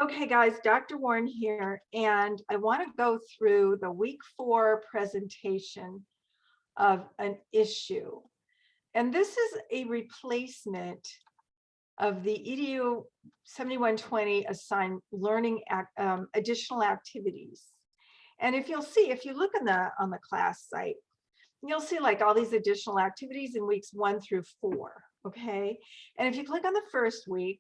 Okay, guys, Dr. Warren here, and I want to go through the week 4 presentation of an issue. And this is a replacement of the EDU7120 assigned learning additional activities. And if you'll see, if you look on the class site, you'll see like all these additional activities in weeks 1 through 4. Okay, and if you click on the first week,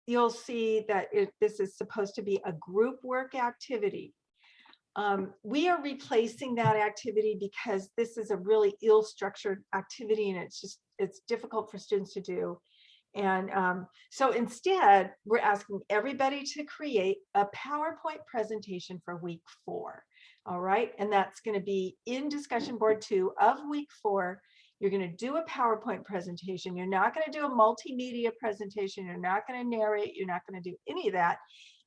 you'll see that this is supposed to be a group work activity. We are replacing that activity because this is a really ill-structured activity and it's difficult for students to do. And so instead, we're asking everybody to create a PowerPoint presentation for week 4. All right, and that's going to be in discussion board 2 of week 4. You're going to do a PowerPoint presentation. You're not going to do a multimedia presentation. You're not going to narrate. You're not going to do any of that.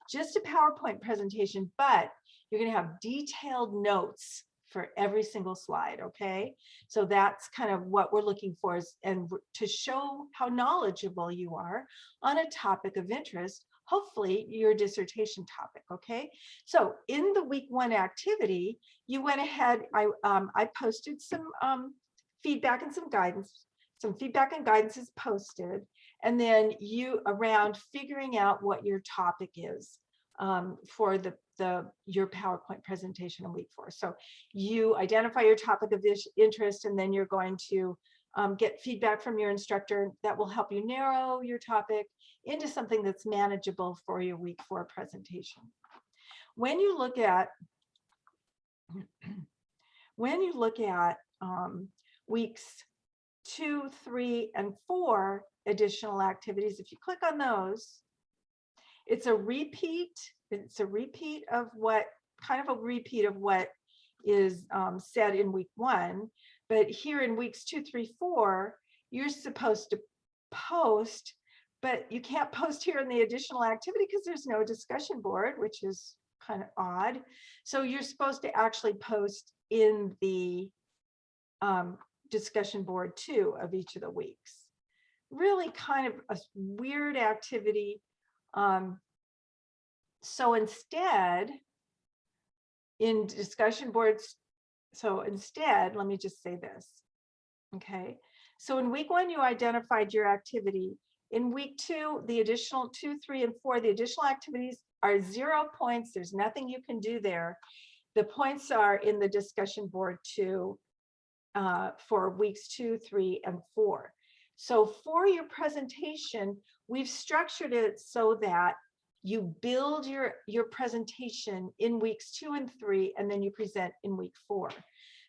Just a PowerPoint presentation, but you're going to have detailed notes for every single slide, okay? So that's kind of what we're looking for, and to show how knowledgeable you are on a topic of interest, hopefully your dissertation topic, okay? So in the week 1 activity, you went ahead, I posted some feedback and some guidance. Some feedback and guidance is posted, and then you around figuring out what your topic is for your PowerPoint presentation in week 4. So you identify your topic of interest, and then you're going to get feedback from your instructor that will help you narrow your topic into something that's manageable for your week 4 presentation. When you look at weeks 2, 3, and 4 additional activities, if you click on those, it's a repeat. It's a repeat of what is said in week 1, but here in weeks 2, 3, 4, you're supposed to post, but you can't post here in the additional activity because there's no discussion board, which is kind of odd. So you're supposed to actually post in the discussion board 2 of each of the weeks. Really kind of a weird activity. So instead, in discussion boards, let me just say this, okay? So in week 1, you identified your activity. In week 2, the additional 2, 3, and 4, the additional activities are 0 points. There's nothing you can do there. The points are in the discussion board 2 for weeks 2, 3, and 4. So for your presentation, we've structured it so that you build your presentation in weeks 2 and 3, and then you present in week 4.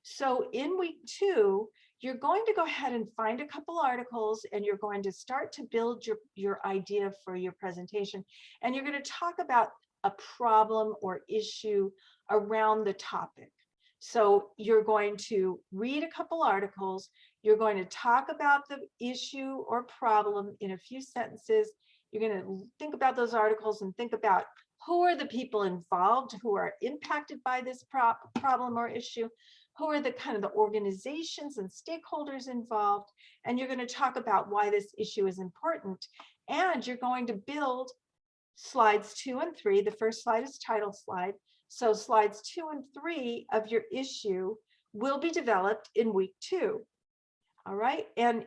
So in week 2, you're going to go ahead and find a couple articles, and you're going to start to build your idea for your presentation. And you're going to talk about a problem or issue around the topic. So you're going to read a couple articles. You're going to talk about the issue or problem in a few sentences. You're going to think about those articles and think about who are the people involved who are impacted by this problem or issue, who are the kind of the organizations and stakeholders involved, and you're going to talk about why this issue is important. And you're going to build slides 2 and 3. The first slide is title slide. So slides 2 and 3 of your issue will be developed in week 2. All right, and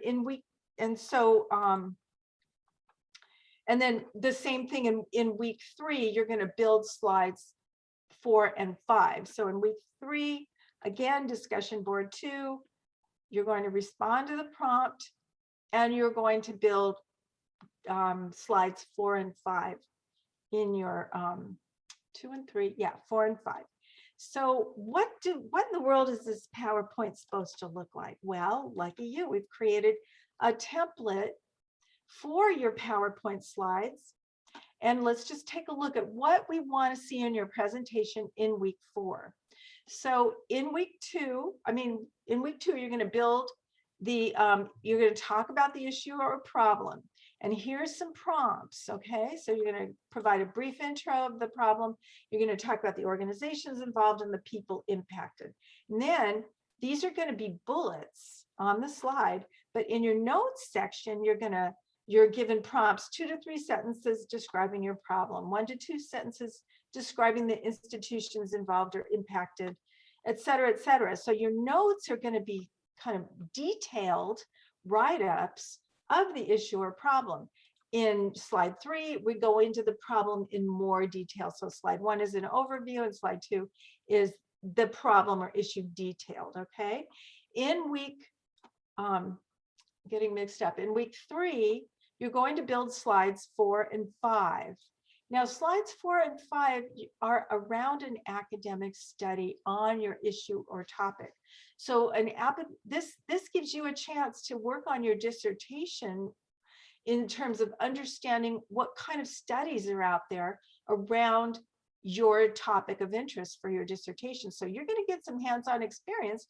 and then the same thing in week 3, you're going to build slides 4 and 5. So in week 3, again, discussion board 2, you're going to respond to the prompt, and you're going to build slides 4 and 5 in your 2 and 3, yeah, 4 and 5. So what in the world is this PowerPoint supposed to look like? Well, lucky you, we've created a template for your PowerPoint slides. And let's just take a look at what we want to see in your presentation in week 4. So in week 2, you're going to build you're going to talk about the issue or problem. And here's some prompts, okay? So you're going to provide a brief intro of the problem. You're going to talk about the organizations involved and the people impacted. And then these are going to be bullets on the slide, but in your notes section, you're going to you're given prompts, 2 to 3 sentences describing your problem, 1 to 2 sentences describing the institutions involved or impacted, et cetera, et cetera. So your notes are going to be kind of detailed write-ups of the issue or problem. In slide 3, we go into the problem in more detail. So slide 1 is an overview and slide 2 is the problem or issue detailed, okay? In week, getting mixed up, in week 3, you're going to build slides 4 and 5. Now, slides 4 and 5 are around an academic study on your issue or topic. So this gives you a chance to work on your dissertation in terms of understanding what kind of studies are out there around your topic of interest for your dissertation. So you're going to get some hands-on experience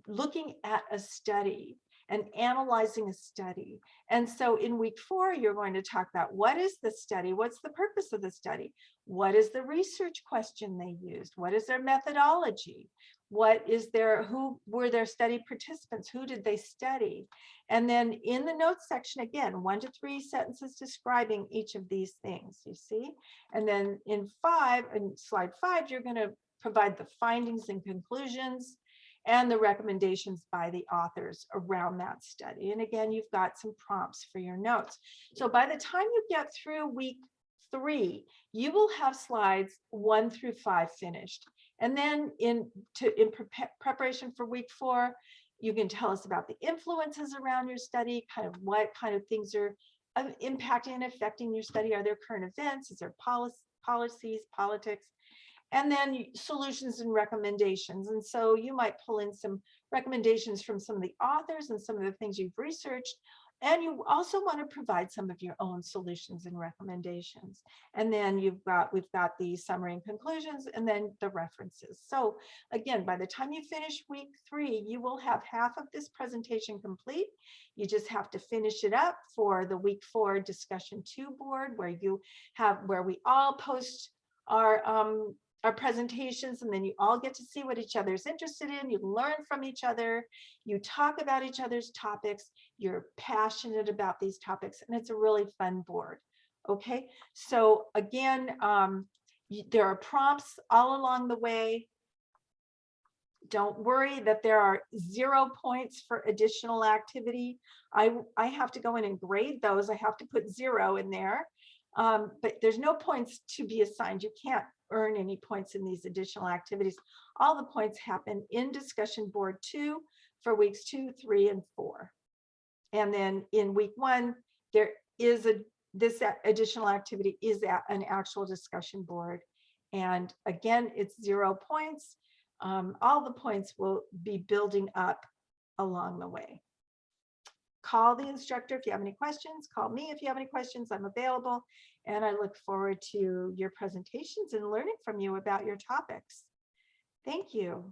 looking at a study and analyzing a study. And so in week 4, you're going to talk about what is the study? What's the purpose of the study? What is the research question they used? What is their methodology? Who were their study participants? Who did they study? And then in the notes section, again, 1 to 3 sentences describing each of these things, you see? And then in slide 5, you're going to provide the findings and conclusions and the recommendations by the authors around that study. And again, you've got some prompts for your notes. So by the time you get through week 3, you will have slides 1 through 5 finished. And then in preparation for week 4, you can tell us about the influences around your study, kind of what kind of things are impacting and affecting your study. Are there current events? Is there policies, politics? And then solutions and recommendations. And so you might pull in some recommendations from some of the authors and some of the things you've researched. And you also want to provide some of your own solutions and recommendations. And then we've got the summary and conclusions and then the references. So again, by the time you finish week 3, you will have half of this presentation complete. You just have to finish it up for the week 4 discussion 2 board where we all post our presentations, and then you all get to see what each other's interested in. You learn from each other, you talk about each other's topics, you're passionate about these topics, and it's a really fun board. Okay, so again, there are prompts all along the way. Don't worry that there are 0 points for additional activity. I have to go in and grade those. I have to put 0 in there, but there's no points to be assigned. You can't earn any points in these additional activities. All the points happen in discussion board 2 for weeks 2, 3, and 4. And then in week 1, this additional activity is an actual discussion board. And again, it's 0 points. All the points will be building up along the way. Call the instructor if you have any questions. Call me if you have any questions. I'm available. And I look forward to your presentations and learning from you about your topics. Thank you.